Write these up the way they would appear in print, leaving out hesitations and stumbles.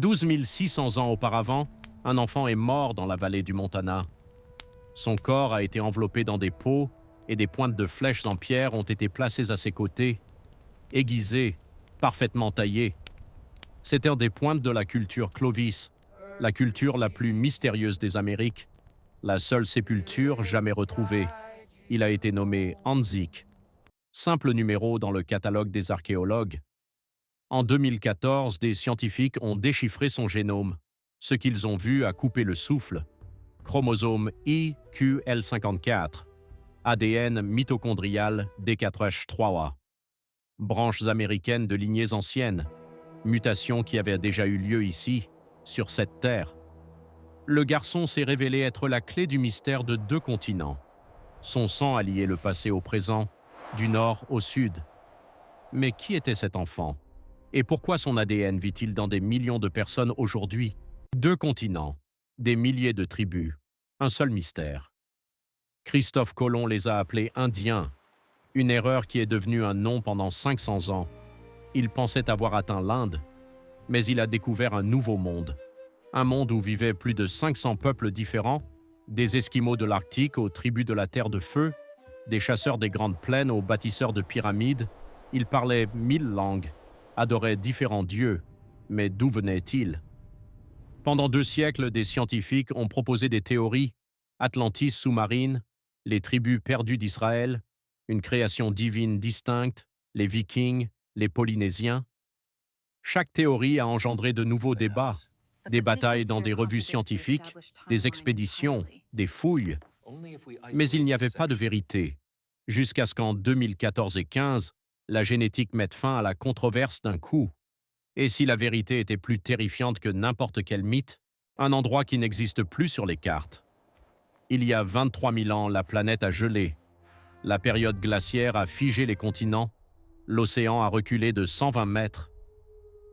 12 600 ans auparavant, un enfant est mort dans la vallée du Montana. Son corps a été enveloppé dans des pots et des pointes de flèches en pierre ont été placées à ses côtés, aiguisées, parfaitement taillées. C'était des pointes de la culture Clovis, la culture la plus mystérieuse des Amériques, la seule sépulture jamais retrouvée. Il a été nommé Anzik, simple numéro dans le catalogue des archéologues. En 2014, des scientifiques ont déchiffré son génome. Ce qu'ils ont vu a coupé le souffle. Chromosome IQL54, ADN mitochondrial D4H3A. Branches américaines de lignées anciennes, mutation qui avait déjà eu lieu ici, sur cette terre. Le garçon s'est révélé être la clé du mystère de 2 continents. Son sang a lié le passé au présent, du nord au sud. Mais qui était cet enfant? Et pourquoi son ADN vit-il dans des millions de personnes aujourd'hui? 2 continents, des milliers de tribus, un seul mystère. Christophe Colomb les a appelés Indiens, une erreur qui est devenue un nom pendant 500 ans. Il pensait avoir atteint l'Inde, mais il a découvert un nouveau monde. Un monde où vivaient plus de 500 peuples différents, des Esquimaux de l'Arctique aux tribus de la Terre de Feu, des chasseurs des Grandes Plaines aux bâtisseurs de pyramides. Ils parlaient 1000 langues, adoraient différents dieux, mais d'où venaient-ils? Pendant 2 siècles, des scientifiques ont proposé des théories: Atlantis sous-marine, les tribus perdues d'Israël, une création divine distincte, les Vikings, les Polynésiens. Chaque théorie a engendré de nouveaux débats, des batailles dans des revues scientifiques, des expéditions, des fouilles. Mais il n'y avait pas de vérité, jusqu'à ce qu'en 2014 et 15, la génétique mette fin à la controverse d'un coup. Et si la vérité était plus terrifiante que n'importe quel mythe, un endroit qui n'existe plus sur les cartes. Il y a 23 000 ans, la planète a gelé. La période glaciaire a figé les continents. L'océan a reculé de 120 mètres.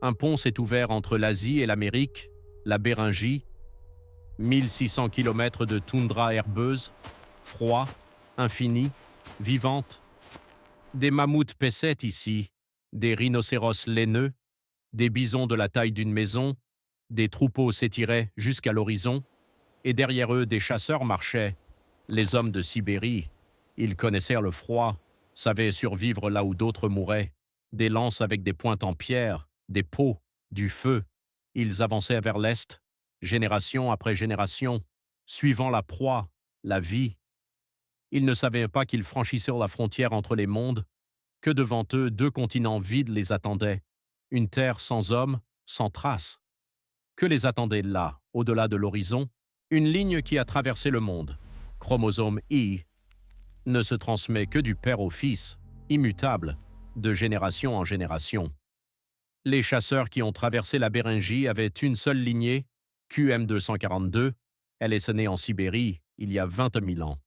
Un pont s'est ouvert entre l'Asie et l'Amérique, la Béringie. 1600 km de toundra herbeuse, froid, infini, vivante. Des mammouths paissaient ici, des rhinocéros laineux, des bisons de la taille d'une maison, des troupeaux s'étiraient jusqu'à l'horizon, et derrière eux des chasseurs marchaient, les hommes de Sibérie. Ils connaissaient le froid, savaient survivre là où d'autres mouraient, des lances avec des pointes en pierre, des pots, du feu. Ils avançaient vers l'est, génération après génération, suivant la proie, la vie. Ils ne savaient pas qu'ils franchissaient la frontière entre les mondes, que devant eux 2 continents vides les attendaient, une terre sans hommes, sans traces. Que les attendait là, au-delà de l'horizon? Une ligne qui a traversé le monde, chromosome I, ne se transmet que du père au fils, immutable, de génération en génération. Les chasseurs qui ont traversé la Béringie avaient une seule lignée, QM242, elle est née en Sibérie il y a 20 000 ans.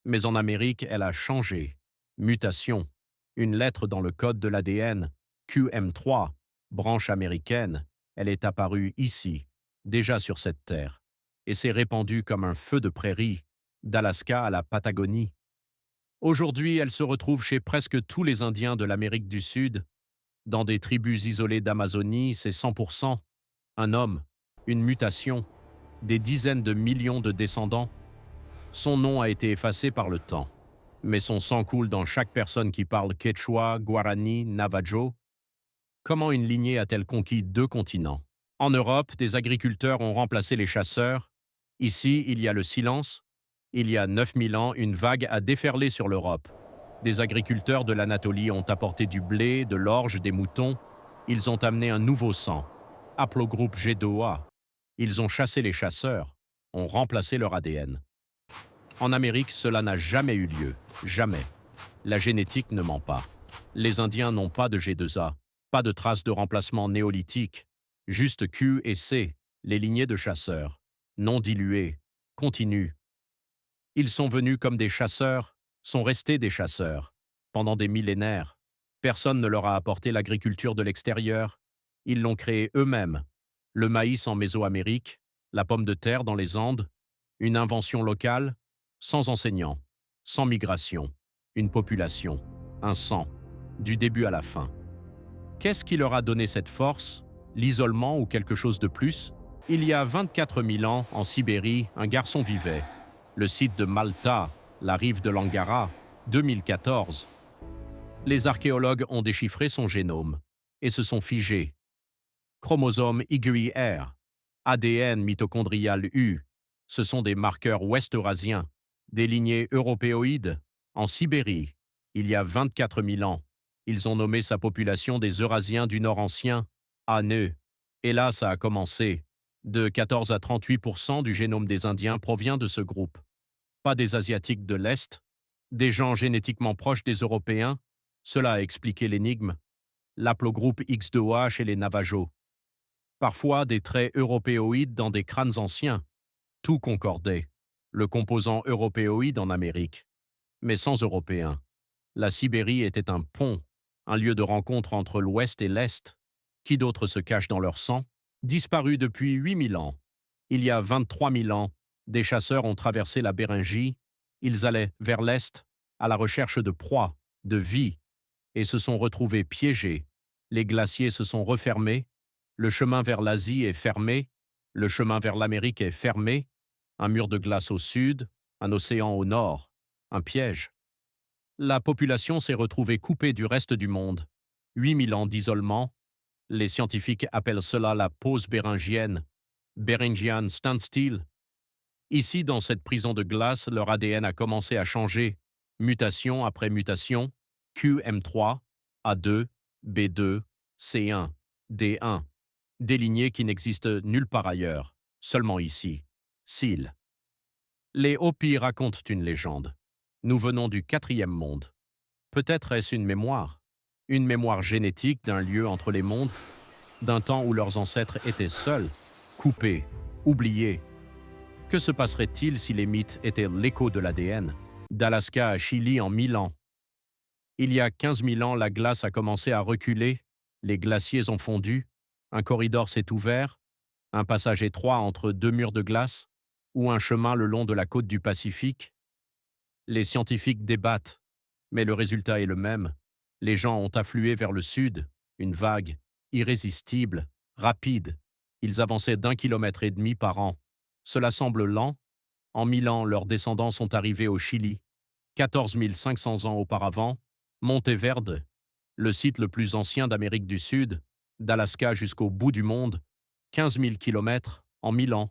Mais en Amérique, elle a changé. Mutation, une lettre dans le code de l'ADN, QM3, branche américaine, elle est apparue ici, déjà sur cette terre, et s'est répandue comme un feu de prairie, d'Alaska à la Patagonie. Aujourd'hui, elle se retrouve chez presque tous les Indiens de l'Amérique du Sud. Dans des tribus isolées d'Amazonie, c'est 100%. Un homme, une mutation, des dizaines de millions de descendants. Son nom a été effacé par le temps, mais son sang coule dans chaque personne qui parle quechua, guarani, navajo. Comment une lignée a-t-elle conquis 2 continents? En Europe, des agriculteurs ont remplacé les chasseurs. Ici, il y a le silence. Il y a 9000 ans, une vague a déferlé sur l'Europe. Des agriculteurs de l'Anatolie ont apporté du blé, de l'orge, des moutons. Ils ont amené un nouveau sang, haplogroupe G2A. Ils ont chassé les chasseurs, ont remplacé leur ADN. En Amérique, cela n'a jamais eu lieu, jamais. La génétique ne ment pas. Les Indiens n'ont pas de G2A, pas de traces de remplacement néolithique, juste Q et C, les lignées de chasseurs, non diluées, continues. Ils sont venus comme des chasseurs, sont restés des chasseurs, pendant des millénaires. Personne ne leur a apporté l'agriculture de l'extérieur. Ils l'ont créée eux-mêmes. Le maïs en Mésoamérique, la pomme de terre dans les Andes, une invention locale, sans enseignants, sans migration, une population, un sang, du début à la fin. Qu'est-ce qui leur a donné cette force? l'isolement ou quelque chose de plus? Il y a 24 000 ans, en Sibérie, un garçon vivait. Le site de Malta, la rive de l'Angara, 2014. Les archéologues ont déchiffré son génome et se sont figés. Chromosome YR, ADN mitochondrial U, ce sont des marqueurs ouest-eurasiens, des lignées européoïdes. En Sibérie, il y a 24 000 ans, ils ont nommé sa population des Eurasiens du Nord ancien, ANE. Et là, ça a commencé. De 14 à 38% du génome des Indiens provient de ce groupe. Pas des Asiatiques de l'Est, des gens génétiquement proches des Européens. Cela a expliqué l'énigme. L'aplogroupe X2OA chez les Navajos. Parfois des traits européoïdes dans des crânes anciens. Tout concordait. Le composant européoïde en Amérique. Mais sans Européens. La Sibérie était un pont, un lieu de rencontre entre l'Ouest et l'Est. Qui d'autre se cache dans leur sang? Disparu depuis 8000 ans. Il y a 23 000 ans, des chasseurs ont traversé la Béringie. Ils allaient vers l'Est, à la recherche de proies, de vie, et se sont retrouvés piégés. Les glaciers se sont refermés. Le chemin vers l'Asie est fermé. Le chemin vers l'Amérique est fermé. Un mur de glace au sud, un océan au nord. Un piège. La population s'est retrouvée coupée du reste du monde. 8000 ans d'isolement. Les scientifiques appellent cela la pause béringienne, Beringian Standstill. Ici, dans cette prison de glace, leur ADN a commencé à changer, mutation après mutation, QM3, A2, B2, C1, D1, des lignées qui n'existent nulle part ailleurs, seulement ici, SIL. Les Hopis racontent une légende. Nous venons du 4e monde. Peut-être est-ce une mémoire génétique d'un lieu entre les mondes, d'un temps où leurs ancêtres étaient seuls, coupés, oubliés. Que se passerait-il si les mythes étaient l'écho de l'ADN? D'Alaska à Chili en 1000 ans. Il y a 15 000 ans, la glace a commencé à reculer, les glaciers ont fondu, un corridor s'est ouvert, un passage étroit entre deux murs de glace, ou un chemin le long de la côte du Pacifique. Les scientifiques débattent, mais le résultat est le même. Les gens ont afflué vers le sud, une vague, irrésistible, rapide. Ils avançaient d'1,5 km par an. Cela semble lent. En 1000 ans, leurs descendants sont arrivés au Chili. 14 500 ans auparavant, Monteverde, le site le plus ancien d'Amérique du Sud, d'Alaska jusqu'au bout du monde, 15 000 km en 1000 ans.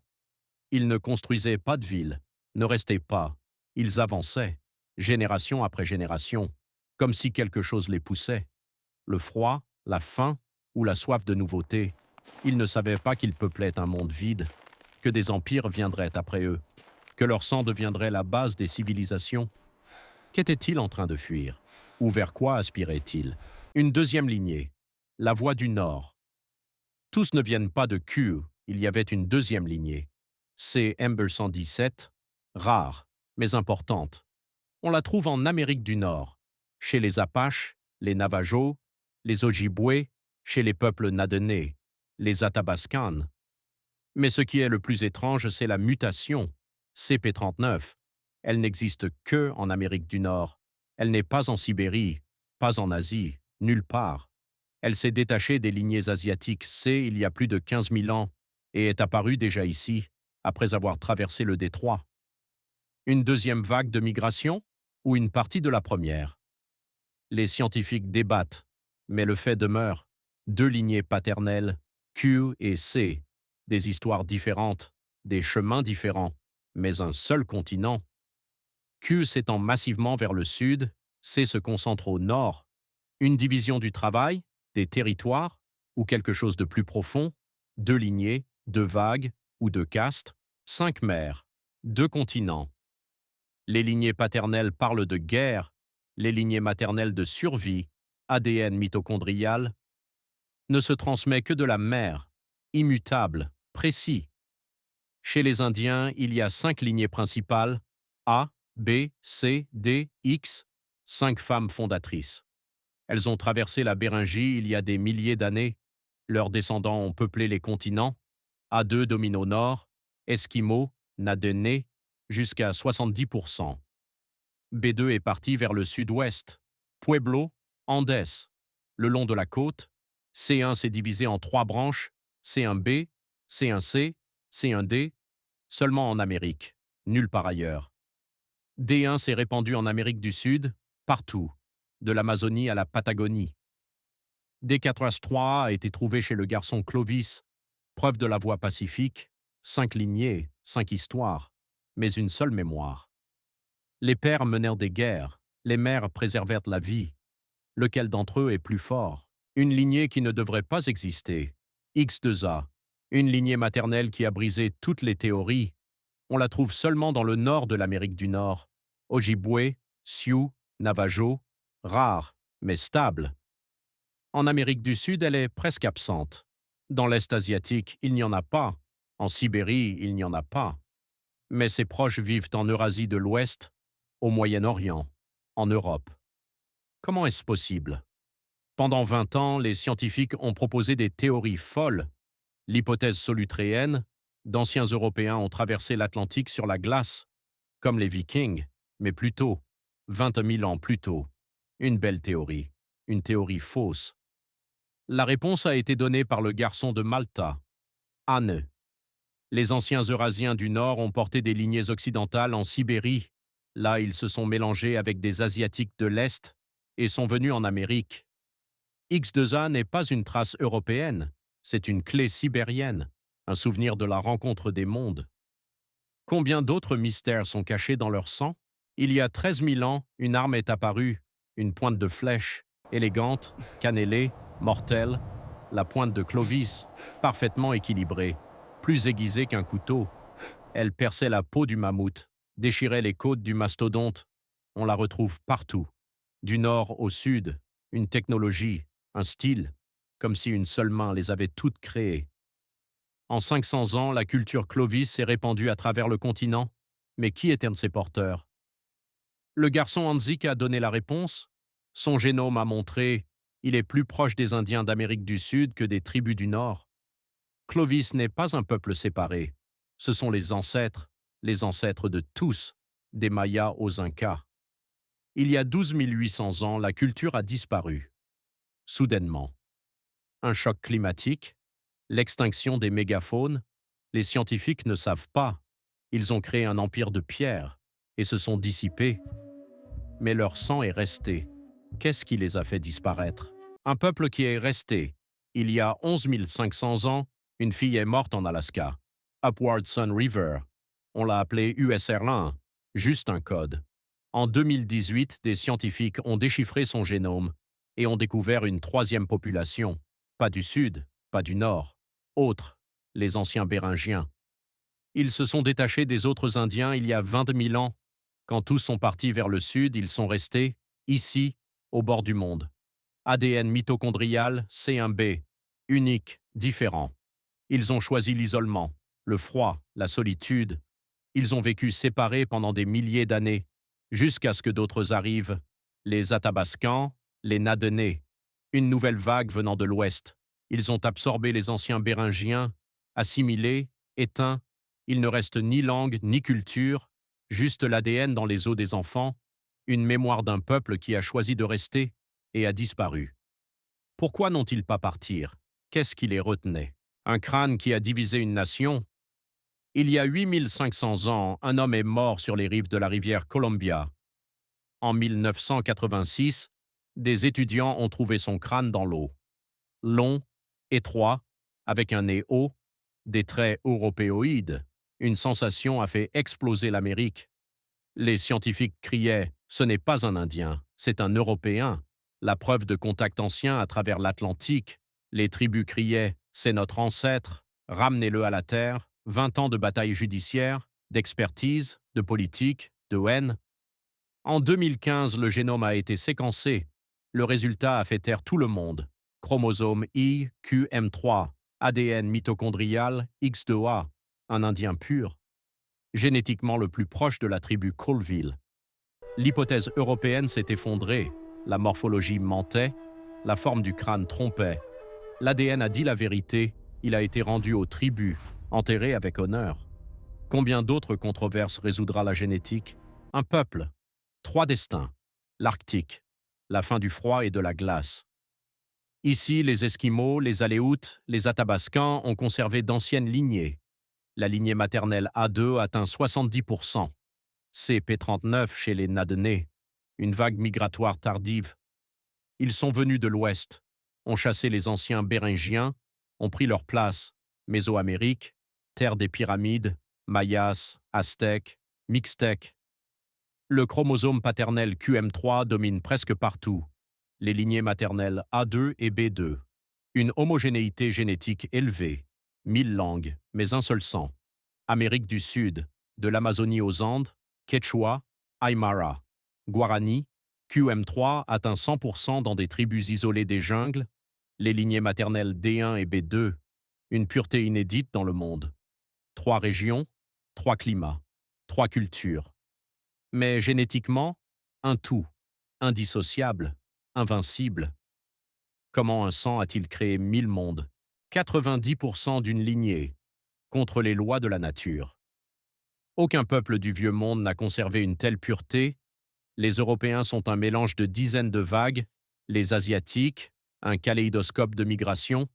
Ils ne construisaient pas de ville, ne restaient pas. Ils avançaient, génération après génération, comme si quelque chose les poussait. Le froid, la faim ou la soif de nouveauté. Ils ne savaient pas qu'ils peuplaient un monde vide, que des empires viendraient après eux, que leur sang deviendrait la base des civilisations. Qu'étaient-ils en train de fuir? Ou vers quoi aspiraient-ils? Une deuxième lignée, la voie du Nord. Tous ne viennent pas de Q, il y avait une deuxième lignée. C'est Ember 117, rare, mais importante. On la trouve en Amérique du Nord, chez les Apaches, les Navajos, les Ojibwés, chez les peuples Nadene, les Athabascans. Mais ce qui est le plus étrange, c'est la mutation, CP39. Elle n'existe que en Amérique du Nord. Elle n'est pas en Sibérie, pas en Asie, nulle part. Elle s'est détachée des lignées asiatiques C il y a plus de 15 000 ans et est apparue déjà ici, après avoir traversé le détroit. Une deuxième vague de migration ou une partie de la première? Les scientifiques débattent, mais le fait demeure. Deux lignées paternelles, Q et C, des histoires différentes, des chemins différents, mais un seul continent. Q s'étend massivement vers le sud, C se concentre au nord. Une division du travail, des territoires, ou quelque chose de plus profond, deux lignées, deux vagues ou deux castes, 5 mers, deux continents. Les lignées paternelles parlent de guerre, les lignées maternelles de survie, ADN mitochondrial, ne se transmet que de la mère, immutable, précis. Chez les Indiens, il y a 5 lignées principales, A, B, C, D, X, 5 femmes fondatrices. Elles ont traversé la Béringie il y a des milliers d'années. Leurs descendants ont peuplé les continents. A2 domine au nord, Esquimaux, Nadene, jusqu'à 70%. B2 est parti vers le sud-ouest, Pueblo, Andes, le long de la côte. C1 s'est divisé en 3 branches, C1b, C1c, C1d, seulement en Amérique, nulle part ailleurs. D1 s'est répandu en Amérique du Sud, partout, de l'Amazonie à la Patagonie. D4H3A a été trouvé chez le garçon Clovis, preuve de la voie pacifique, 5 lignées, 5 histoires, mais une seule mémoire. Les pères menèrent des guerres, les mères préservèrent la vie. Lequel d'entre eux est plus fort? Une lignée qui ne devrait pas exister. X2A, une lignée maternelle qui a brisé toutes les théories. On la trouve seulement dans le nord de l'Amérique du Nord. Ojibwe, Sioux, Navajo, rare, mais stable. En Amérique du Sud, elle est presque absente. Dans l'Est asiatique, il n'y en a pas. En Sibérie, il n'y en a pas. Mais ses proches vivent en Eurasie de l'Ouest, au Moyen-Orient, en Europe. Comment est-ce possible? Pendant 20 ans, les scientifiques ont proposé des théories folles. L'hypothèse solutréenne, d'anciens Européens ont traversé l'Atlantique sur la glace, comme les Vikings, mais plus tôt, 20 000 ans plus tôt. Une belle théorie, une théorie fausse. La réponse a été donnée par le garçon de Malta, Anne. Les anciens Eurasiens du Nord ont porté des lignées occidentales en Sibérie. Là, ils se sont mélangés avec des Asiatiques de l'Est et sont venus en Amérique. X2A n'est pas une trace européenne, c'est une clé sibérienne, un souvenir de la rencontre des mondes. Combien d'autres mystères sont cachés dans leur sang? Il y a 13 000 ans, une arme est apparue, une pointe de flèche, élégante, cannelée, mortelle, la pointe de Clovis, parfaitement équilibrée, plus aiguisée qu'un couteau. Elle perçait la peau du mammouth, déchirait les côtes du mastodonte. On la retrouve partout, du nord au sud, une technologie, un style, comme si une seule main les avait toutes créées. En 500 ans, la culture Clovis s'est répandue à travers le continent. Mais qui est un de ses porteurs? Le garçon Hanzik a donné la réponse. Son génome a montré il est plus proche des Indiens d'Amérique du Sud que des tribus du Nord. Clovis n'est pas un peuple séparé. Ce sont les ancêtres de tous, des Mayas aux Incas. Il y a 12 800 ans, la culture a disparu. Soudainement. Un choc climatique, l'extinction des mégafaunes, les scientifiques ne savent pas. Ils ont créé un empire de pierre et se sont dissipés. Mais leur sang est resté. Qu'est-ce qui les a fait disparaître? Un peuple qui est resté. Il y a 11 500 ans, une fille est morte en Alaska. Upward Sun River. On l'a appelée USR-1, juste un code. En 2018, des scientifiques ont déchiffré son génome et ont découvert une troisième population. Pas du Sud, pas du Nord. Autres, les anciens Béringiens. Ils se sont détachés des autres Indiens il y a 20 000 ans. Quand tous sont partis vers le Sud, ils sont restés, ici, au bord du monde. ADN mitochondrial C1b, unique, différent. Ils ont choisi l'isolement, le froid, la solitude. Ils ont vécu séparés pendant des milliers d'années, jusqu'à ce que d'autres arrivent, les Athabascans, les Nadenais, une nouvelle vague venant de l'Ouest. Ils ont absorbé les anciens Béringiens, assimilés, éteints. Il ne reste ni langue ni culture, juste l'ADN dans les os des enfants, une mémoire d'un peuple qui a choisi de rester et a disparu. Pourquoi n'ont-ils pas partir? Qu'est-ce qui les retenait? Un crâne qui a divisé une nation? Il y a 8500 ans, un homme est mort sur les rives de la rivière Columbia. En 1986, des étudiants ont trouvé son crâne dans l'eau. Long, étroit, avec un nez haut, des traits européoïdes. Une sensation a fait exploser l'Amérique. Les scientifiques criaient « Ce n'est pas un Indien, c'est un Européen ». La preuve de contact ancien à travers l'Atlantique. Les tribus criaient « C'est notre ancêtre, ramenez-le à la terre ». 20 ans de bataille judiciaire, d'expertise, de politique, de haine. En 2015, le génome a été séquencé. Le résultat a fait taire tout le monde. Chromosome I, QM3, ADN mitochondrial X2A, un Indien pur. Génétiquement le plus proche de la tribu Colville. L'hypothèse européenne s'est effondrée. La morphologie mentait, la forme du crâne trompait. L'ADN a dit la vérité, il a été rendu aux tribus, enterré avec honneur. Combien d'autres controverses résoudra la génétique? Un peuple, 3 destins, l'Arctique, la fin du froid et de la glace. Ici, les Esquimaux, les Aléoutes, les Athabascans ont conservé d'anciennes lignées. La lignée maternelle A2 atteint 70%. CP39 chez les Nadenais, une vague migratoire tardive. Ils sont venus de l'Ouest, ont chassé les anciens Béringiens, ont pris leur place, Mésoamérique, terre des pyramides, Mayas, Aztèques, Mixtèques. Le chromosome paternel QM3 domine presque partout, les lignées maternelles A2 et B2. Une homogénéité génétique élevée, 1000 langues, mais un seul sang. Amérique du Sud, de l'Amazonie aux Andes, Quechua, Aymara, Guarani, QM3 atteint 100% dans des tribus isolées des jungles, les lignées maternelles D1 et B2, une pureté inédite dans le monde. 3 régions, 3 climats, 3 cultures. Mais génétiquement, un tout, indissociable, invincible. Comment un sang a-t-il créé 1000 mondes, 90% d'une lignée, contre les lois de la nature? Aucun peuple du vieux monde n'a conservé une telle pureté. Les Européens sont un mélange de dizaines de vagues, les Asiatiques, un kaléidoscope de migration,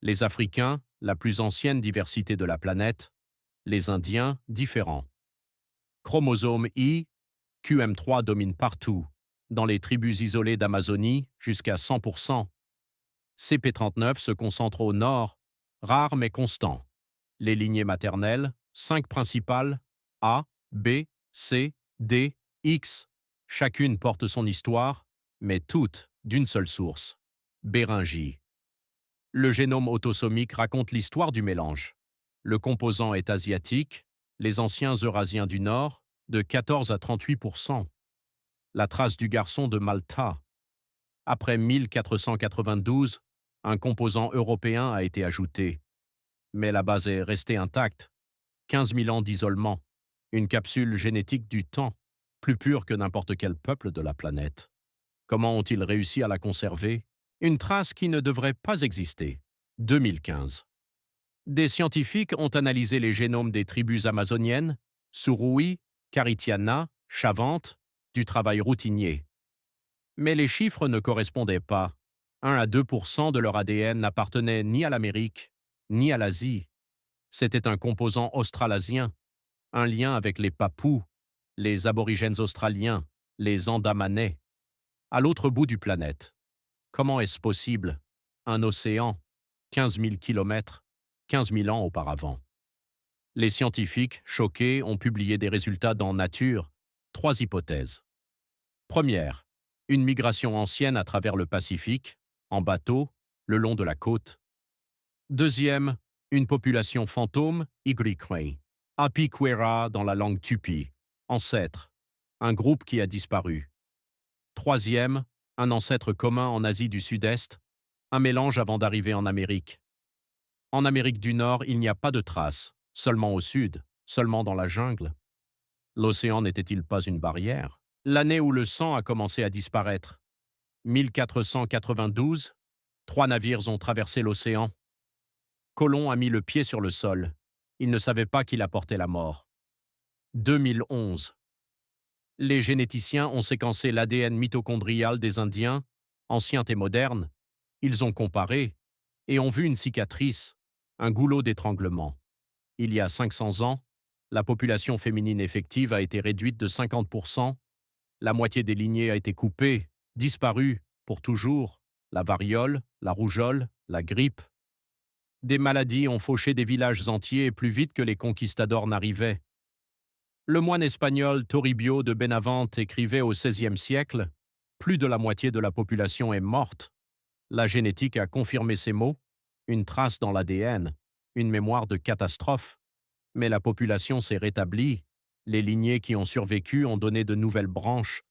les Africains, la plus ancienne diversité de la planète, les Indiens, différents. Chromosome I, QM3 domine partout, dans les tribus isolées d'Amazonie jusqu'à 100%. CP39 se concentre au nord, rare mais constant. Les lignées maternelles, 5 principales, A, B, C, D, X, chacune porte son histoire, mais toutes d'une seule source, Béringie. Le génome autosomique raconte l'histoire du mélange. Le composant est asiatique, les anciens Eurasiens du Nord, de 14 à 38%. La trace du garçon de Malta. Après 1492, un composant européen a été ajouté. Mais la base est restée intacte. 15 000 ans d'isolement. Une capsule génétique du temps, plus pure que n'importe quel peuple de la planète. Comment ont-ils réussi à la conserver? Une trace qui ne devrait pas exister. 2015. Des scientifiques ont analysé les génomes des tribus amazoniennes, Surui, Caritiana, Chavante, du travail routinier. Mais les chiffres ne correspondaient pas. 1 à 2% de leur ADN n'appartenait ni à l'Amérique, ni à l'Asie. C'était un composant australasien, un lien avec les Papous, les aborigènes australiens, les Andamanais. À l'autre bout du planète. Comment est-ce possible? Un océan, 15 000 kilomètres, 15 000 ans auparavant. Les scientifiques, choqués, ont publié des résultats dans Nature. 3 hypothèses. Première, une migration ancienne à travers le Pacifique, en bateau, le long de la côte. Deuxième, une population fantôme, Igrikway, Apiquera dans la langue tupi, ancêtre, un groupe qui a disparu. Troisième, un ancêtre commun en Asie du Sud-Est, un mélange avant d'arriver en Amérique. En Amérique du Nord, il n'y a pas de traces, seulement au sud, seulement dans la jungle. L'océan n'était-il pas une barrière? L'année où le sang a commencé à disparaître. 1492, 3 navires ont traversé l'océan. Colomb a mis le pied sur le sol. Il ne savait pas qu'il apportait la mort. 2011. Les généticiens ont séquencé l'ADN mitochondrial des Indiens, anciens et modernes. Ils ont comparé et ont vu une cicatrice, un goulot d'étranglement. Il y a 500 ans, la population féminine effective a été réduite de 50%, la moitié des lignées a été coupée, disparue, pour toujours, la variole, la rougeole, la grippe. Des maladies ont fauché des villages entiers plus vite que les conquistadors n'arrivaient. Le moine espagnol Toribio de Benavente écrivait au XVIe siècle « Plus de la moitié de la population est morte ». La génétique a confirmé ces mots, une trace dans l'ADN, une mémoire de catastrophe. Mais la population s'est rétablie, les lignées qui ont survécu ont donné de nouvelles branches,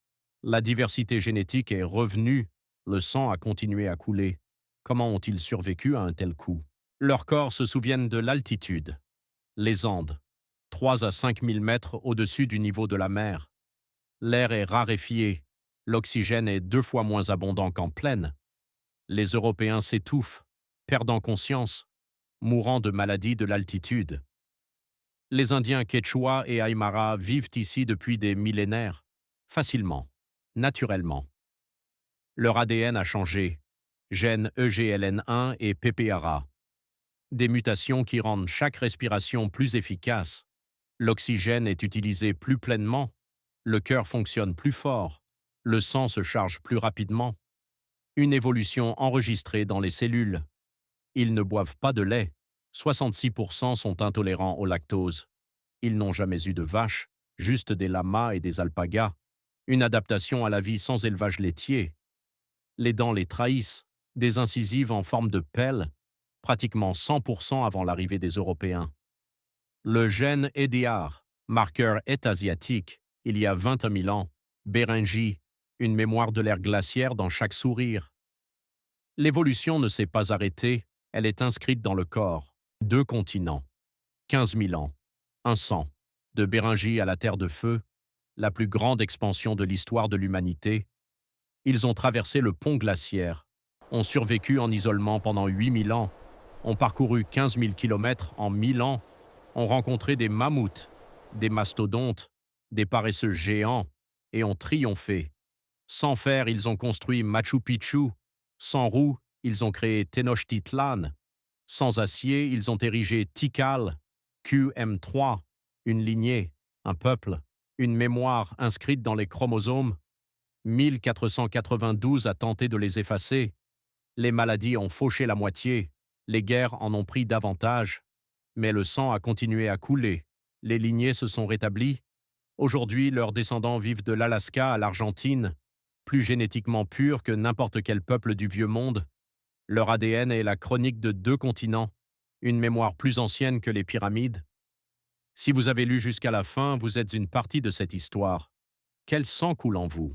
la diversité génétique est revenue, le sang a continué à couler. Comment ont-ils survécu à un tel coup? Leurs corps se souviennent de l'altitude. Les Andes, 3 à 5 000 mètres au-dessus du niveau de la mer. L'air est raréfié, l'oxygène est 2 fois moins abondant qu'en plaine. Les Européens s'étouffent, perdant conscience, mourant de maladies de l'altitude. Les Indiens Quechua et Aymara vivent ici depuis des millénaires, facilement, naturellement. Leur ADN a changé, gènes EGLN1 et PPARA. Des mutations qui rendent chaque respiration plus efficace. L'oxygène est utilisé plus pleinement, le cœur fonctionne plus fort, le sang se charge plus rapidement. Une évolution enregistrée dans les cellules. Ils ne boivent pas de lait, 66% sont intolérants au lactose. Ils n'ont jamais eu de vache, juste des lamas et des alpagas. Une adaptation à la vie sans élevage laitier. Les dents les trahissent, des incisives en forme de pelle, pratiquement 100% avant l'arrivée des Européens. Le gène EDR, marqueur est-asiatique, il y a 21 000 ans. Béringie, une mémoire de l'ère glaciaire dans chaque sourire. L'évolution ne s'est pas arrêtée, elle est inscrite dans le corps. 2 continents. 15 000 ans. Un sang. De Béringie à la Terre de Feu, la plus grande expansion de l'histoire de l'humanité. Ils ont traversé le pont glaciaire, ont survécu en isolement pendant 8 000 ans, ont parcouru 15 000 kilomètres en 1000 ans, ont rencontré des mammouths, des mastodontes, des paresseux géants, et ont triomphé. Sans fer, ils ont construit Machu Picchu. Sans roues, ils ont créé Tenochtitlan. Sans acier, ils ont érigé Tikal, QM3, une lignée, un peuple, une mémoire inscrite dans les chromosomes. 1492 a tenté de les effacer. Les maladies ont fauché la moitié, les guerres en ont pris davantage. Mais le sang a continué à couler, les lignées se sont rétablies. Aujourd'hui, leurs descendants vivent de l'Alaska à l'Argentine, plus génétiquement purs que n'importe quel peuple du vieux monde. Leur ADN est la chronique de 2 continents, une mémoire plus ancienne que les pyramides. Si vous avez lu jusqu'à la fin, vous êtes une partie de cette histoire. Quel sang coule en vous?